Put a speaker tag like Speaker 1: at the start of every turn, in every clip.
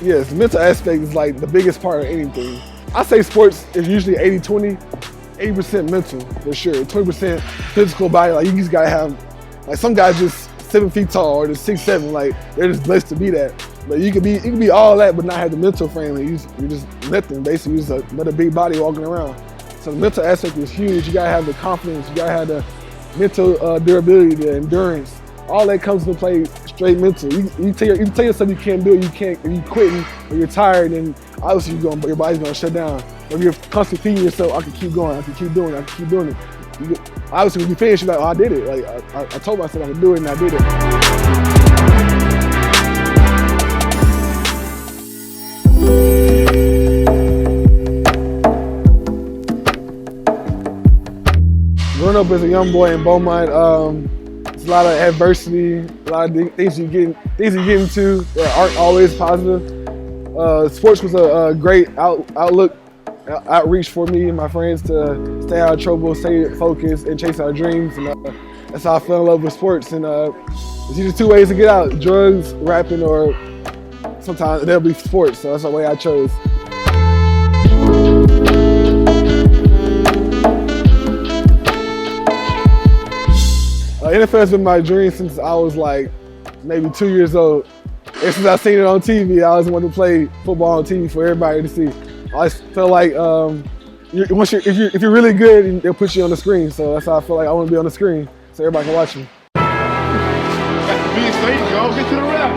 Speaker 1: Yes, the mental aspect is like the biggest part of anything. I say sports is usually 80-20, 80% mental for sure, 20% physical body. Like you just gotta have, like some guys just 7 feet tall or just 6'7", like they're just blessed to be that. But you can be all that, but not have the mental frame. Like you're just nothing. Basically, you're just another big body walking around. So the mental aspect is huge. You gotta have the confidence. You gotta have the mental durability, the endurance. All that comes into play straight mental. You tell yourself you can't do it. You can't. If you quitting or you're tired, then obviously your body's gonna shut down. Or if you're constantly feeding yourself, I can keep going. I can keep doing it. I can keep doing it. Obviously, when you finish, you're like, oh, I did it. Like I told myself I could do it, and I did it. Growing up as a young boy in Beaumont, it's a lot of adversity, a lot of things you get into that aren't always positive. Sports was a great outreach for me and my friends to stay out of trouble, stay focused, and chase our dreams. And that's how I fell in love with sports. And there's usually 2 ways to get out: drugs, rapping, or sometimes it'll be sports. So that's the way I chose. NFL has been my dream since I was like maybe 2 years old. And since I seen it on TV, I always wanted to play football on TV for everybody to see. I always felt like if you're really good, they'll put you on the screen. So that's how I feel like I want to be on the screen so everybody can watch me.
Speaker 2: Get to the rep.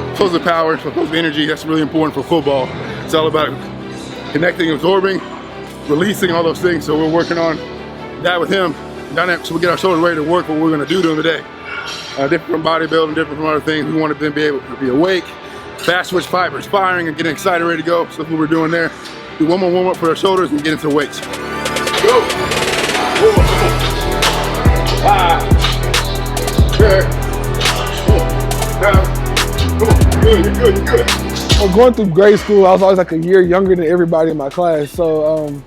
Speaker 2: Explosive power, explosive energy, that's really important for football. It's all about connecting, absorbing, releasing, all those things. So we're working on that with him. So we get our shoulders ready to work what we're going to do during the day. Different from bodybuilding, different from other things. We want to then be able to be awake, fast switch fibers, firing and getting excited, ready to go. So that's what we're doing there. Do one more warm up for our shoulders and get into weights. Go! 4, 5, 6, 7, come on, you're good.
Speaker 1: Well, going through grade school, I was always like a year younger than everybody in my class. So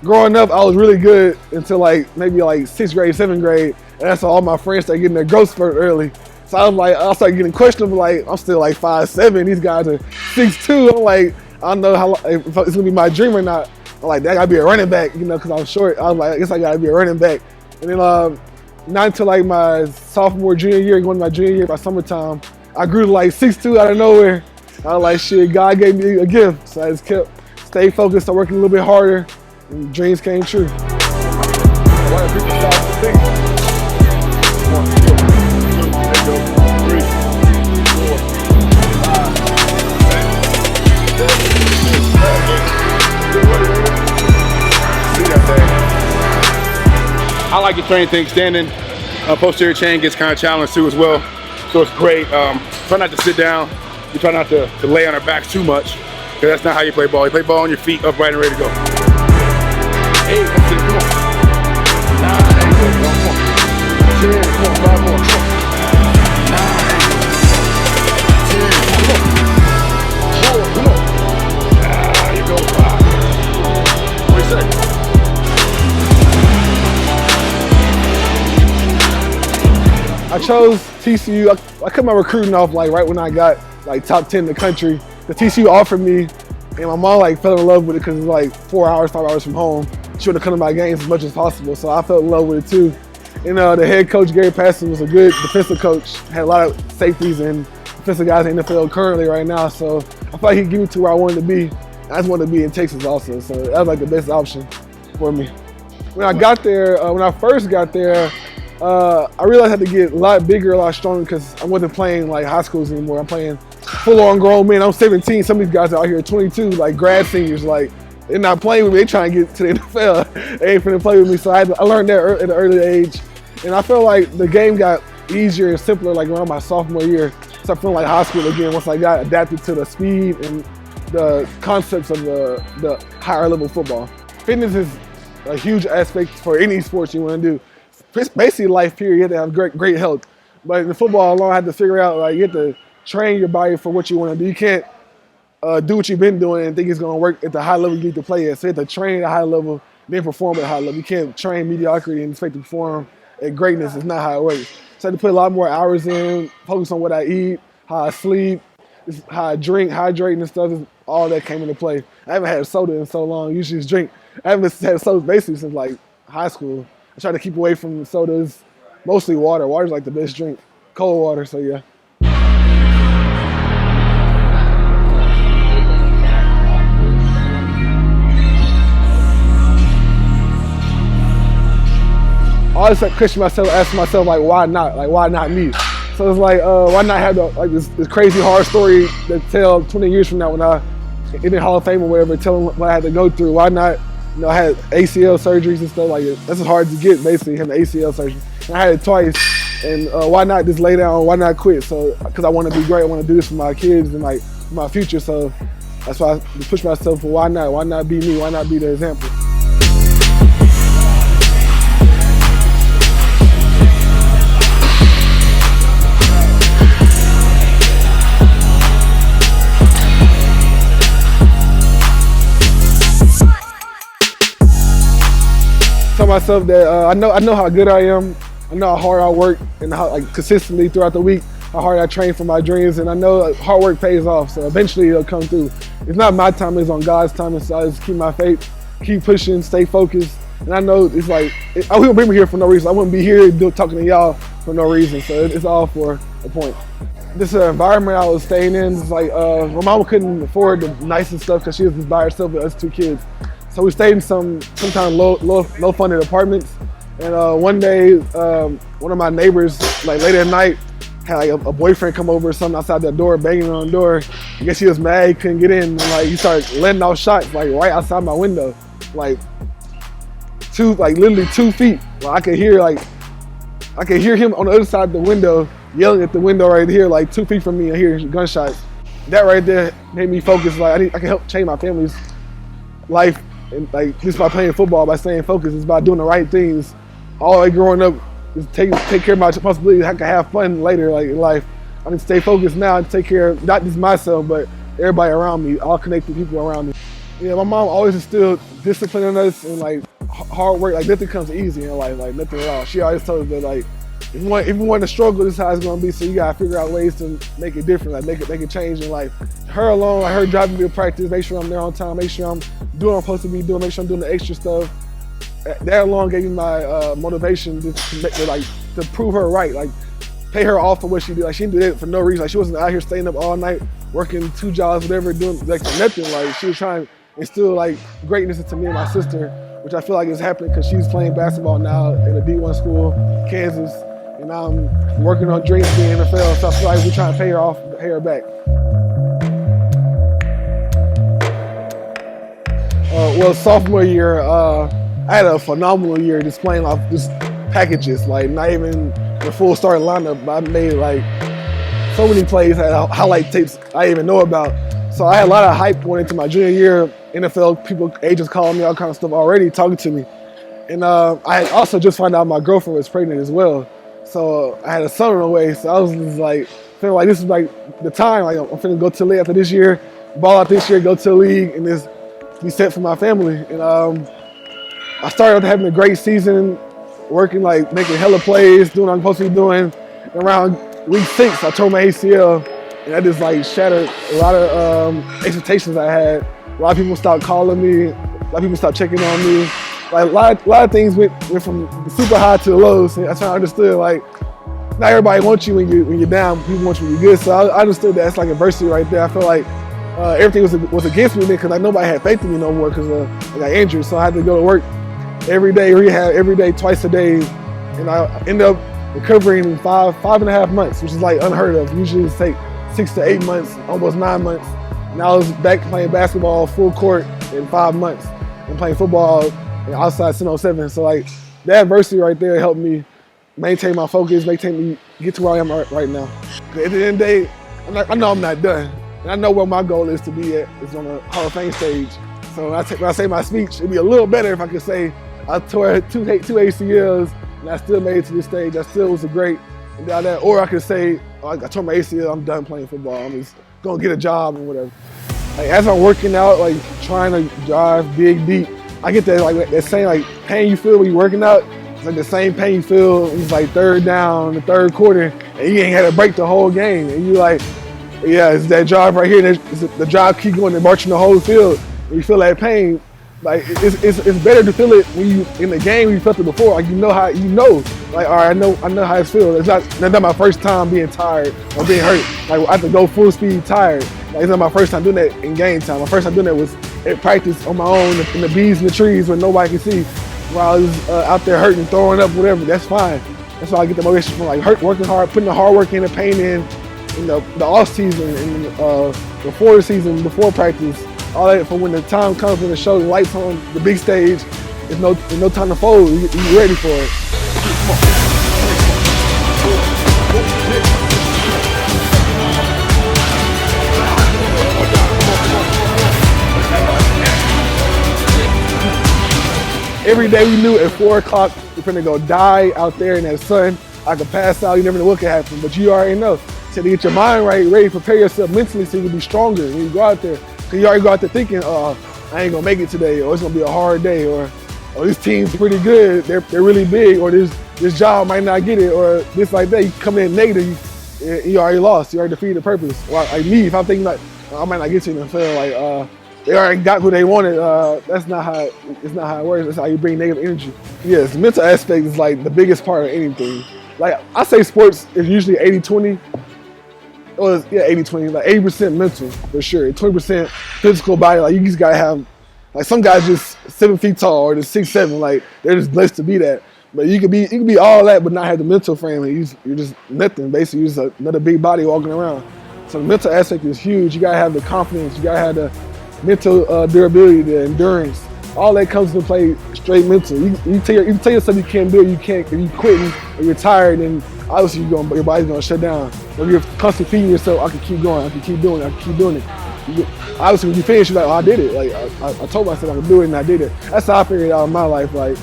Speaker 1: growing up, I was really good until maybe 6th grade, 7th grade. And that's all my friends started getting their growth spurt early. So I started getting questionable, I'm still 5'7", these guys are 6'2". I'm like, I don't know if it's gonna be my dream or not. I'm like, I gotta be a running back, because I'm short. I was like, I guess I gotta be a running back. And then not until my sophomore, junior year, going to my junior year by summertime, I grew to 6'2" out of nowhere. I was like, shit, God gave me a gift. So I just stayed focused on working a little bit harder, and dreams came true.
Speaker 2: I like to train things standing. Posterior chain gets kind of challenged too as well. So it's great. Try not to sit down. You try not to lay on our backs too much, because that's not how you play ball. You play ball on your feet, upright and ready to go. 8, that's it, come on. 9, there you go, 1 more. 10, come on, 5 more, come on. 9, 10, come on. 4, come on. There you go, 5. 20 seconds.
Speaker 1: I chose TCU. I cut my recruiting off right when I got top 10 in the country. The TCU offered me, and my mom fell in love with it because it's 4 hours, 5 hours from home. She wanted to come to my games as much as possible, so I fell in love with it too. And the head coach, Gary Patterson, was a good defensive coach. Had a lot of safeties and defensive guys in the NFL currently right now, so I felt like he'd get me to where I wanted to be. I just wanted to be in Texas also, so that was the best option for me. When I first got there, I realized I had to get a lot bigger, a lot stronger, because I wasn't playing high schools anymore. I'm playing full-on grown men. I'm 17. Some of these guys out here are 22, grad seniors. They're not playing with me. They're trying to get to the NFL. They ain't finna play with me. So I learned that at an early age. And I felt like the game got easier and simpler around my sophomore year. So I felt like high school again once I got adapted to the speed and the concepts of the higher level football. Fitness is a huge aspect for any sports you want to do. It's basically life period. You have to have great health. But in the football alone, I had to figure out you have to train your body for what you want to do. You can't do what you've been doing and think it's going to work at the high level you need to play at. So you have to train at a high level, then perform at a high level. You can't train mediocrity and expect to perform at greatness. It's not how it works. So I had to put a lot more hours in, focus on what I eat, how I sleep, It's how I drink, hydrating and stuff. All that came into play. I haven't had a soda in so long. Usually just drink. I haven't had soda basically since like high school. I try to keep away from sodas. Mostly water. Water's like the best drink. Cold water, so yeah. I always like question myself, ask myself like, why not? Like, why not me? So it's like, why not have this crazy hard story to tell 20 years from now when I in the Hall of Fame or whatever, tell them what I had to go through. Why not? You know, I had ACL surgeries and stuff like that. That's hard to get, basically, having the ACL surgery. And I had it twice, and why not just lay down? Why not quit? So, because I want to be great, I want to do this for my kids and like my future. So that's why I push myself for why not? Why not be me? Why not be the example? Tell myself that I know how good I am. I know how hard I work and how like consistently throughout the week, how hard I train for my dreams, and I know hard work pays off. So eventually it'll come through. It's not my time; it's on God's time. And so I just keep my faith, keep pushing, stay focused. And I know it's like I wouldn't be here for no reason. I wouldn't be here talking to y'all for no reason. So it's all for a point. This environment I was staying in is like my mama couldn't afford the nicest stuff because she was just by herself with us two kids. So we stayed in some kind of low funded apartments. And one day, one of my neighbors, like late at night, had like a boyfriend come over or something outside the door, banging on the door. I guess he was mad, he couldn't get in. And like he started letting off shots like right outside my window, like literally 2 feet. Like I could hear him on the other side of the window yelling at the window right here, like 2 feet from me, and hear gunshots. That right there made me focus. Like I can help change my family's life. And like just by playing football, by staying focused, it's by doing the right things. All like growing up is take care of my responsibilities. I can have fun later, like in life. I can stay focused now and take care of not just myself, but everybody around me, all connected people around me. Yeah, my mom always instilled discipline in us and like hard work. Like nothing comes easy in life, like nothing at all. She always told us that like if you want to struggle, this is how it's gonna be. So you gotta figure out ways to make it different, like make it change in life. Her alone, like her driving me to practice, make sure I'm there on time, make sure I'm doing what I'm supposed to be doing, make sure I'm doing the extra stuff. That alone gave me my motivation to prove her right, like pay her off for what she did. Like she didn't do it for no reason. Like she wasn't out here staying up all night, working 2 jobs, whatever, doing like for nothing. Like she was trying to instill like greatness into me and my sister, which I feel like is happening because she's playing basketball now in a D1 school, Kansas. And I'm working on dreams in the NFL, so I feel like we're trying to pay her off, pay her back. Well, sophomore year, I had a phenomenal year just playing off just packages, like not even the full starting lineup, but I made like so many plays, had highlight tapes I didn't even know about. So I had a lot of hype going into my junior year. NFL people, agents calling me, all kind of stuff already, talking to me. And I had also just found out my girlfriend was pregnant as well. So I had a son on the way, so I was just like, feeling like this is like the time, like I'm finna go to the league after this year, ball out this year, go to the league, and just be set for my family. And I started out having a great season, working like making hella plays, doing what I'm supposed to be doing. And around week 6, I tore my ACL, and that just like shattered a lot of expectations I had. A lot of people stopped calling me, a lot of people stopped checking on me. Like a lot of things went from super high to the low. So that's how I understood like not everybody wants you when you're down. People want you when you're good. So I understood that it's like adversity right there. I feel like everything was against me then because like nobody had faith in me no more because I got injured. So I had to go to work every day, rehab every day, twice a day, and I ended up recovering in 5.5 months, which is like unheard of. Usually it takes 6 to 8 months, almost 9 months. And I was back playing basketball full court in 5 months and playing football outside Sin 07. So like that adversity right there helped me maintain my focus, maintain me get to where I am right now. At the end of the day, I know I'm not done. And I know where my goal is to be at, is on the Hall of Fame stage. So when I say my speech, it'd be a little better if I could say I tore two ACLs and I still made it to this stage. I still was a great, and all that. Or I could say, I tore my ACL, I'm done playing football. I'm just gonna get a job or whatever. Like as I'm working out, like trying to drive, dig deep, I get that same like pain you feel when you're working out. It's like the same pain you feel when it's like third down, the third quarter, and you ain't had a break the whole game. And you like, Yeah, it's that drive right here. The drive keep going and marching the whole field. When you feel that pain, like it's better to feel it when you in the game. When you felt it before, like you know. Like all right, I know how it feels. That's not my first time being tired or being hurt. Like I have to go full speed tired. Like it's not my first time doing that in game time. My first time doing that was at practice on my own in the bees and the trees where nobody can see. While I was out there hurting, throwing up, whatever. That's fine. That's why I get the motivation from like working hard, putting the hard work in, the pain in the off season and before the season, before practice, all that. For when the time comes when the show, the lights on, the big stage, there's no time to fold. You're ready for it. Every day we knew at 4 o'clock we're gonna go die out there in that sun. I could pass out, you never know what could happen, but you already know. So to get your mind right, ready, prepare yourself mentally so you can be stronger when you go out there. Cause you already go out there thinking, I ain't gonna make it today, or it's gonna be a hard day, or this team's pretty good, they're really big, or this job might not get it, or this like that. You come in negative, you already lost, you already defeated the purpose. Well, like me, if I'm thinking like, I might not get to the NFL, like they already got who they wanted. It's not how it works. That's how you bring negative energy. Yes, the mental aspect is like the biggest part of anything. Like I say sports is usually 80-20. Or 80-20, like 80% mental for sure. 20% physical body. Like you just gotta have, like some guys just 7 feet tall or just 6'7", like they're just blessed to be that. But you could be all that but not have the mental frame. You're just nothing. Basically, you're just another big body walking around. So the mental aspect is huge. You gotta have the confidence. You gotta have the mental durability, the endurance. All that comes into play straight mental. You tell yourself you can't do it, you can't. If you quitting or you're tired, then obviously your body's gonna shut down. If you're constantly feeding yourself, I can keep going, I can keep doing it, I can keep doing it. Obviously, when you finish, you're like, oh, I did it. Like I told myself I would do it, and I did it. That's how I figured it out in my life. Like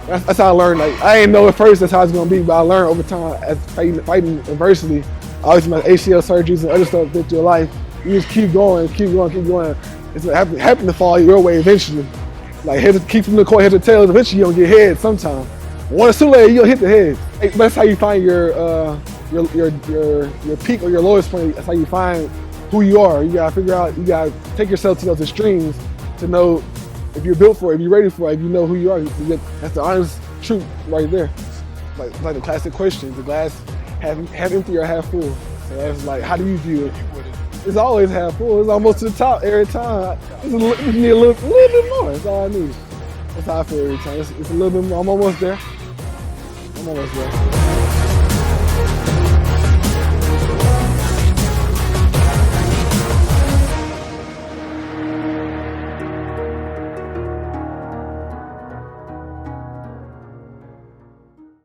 Speaker 1: that's how I learned. Like I didn't know at first that's how it's gonna be, but I learned over time as fighting adversity. Obviously, my ACL surgeries and other stuff that your life. You just keep going, keep going, keep going. It's happen to fall your way eventually. Like keep from the court, head to tail. Eventually, you don't get head. Sometimes. One or two later, you'll hit the head. That's how you find your peak or your lowest point. That's how you find who you are. You gotta figure out. You gotta take yourself to those extremes to know if you're built for it, if you're ready for it, if you know who you are. That's the honest truth right there. Like the classic question: the glass half empty or half full? So that's like, how do you view it? It's always half full. It's almost to the top every time. Just need a little bit more. That's all I need. That's how I feel every time. It's a little bit more. I'm almost there.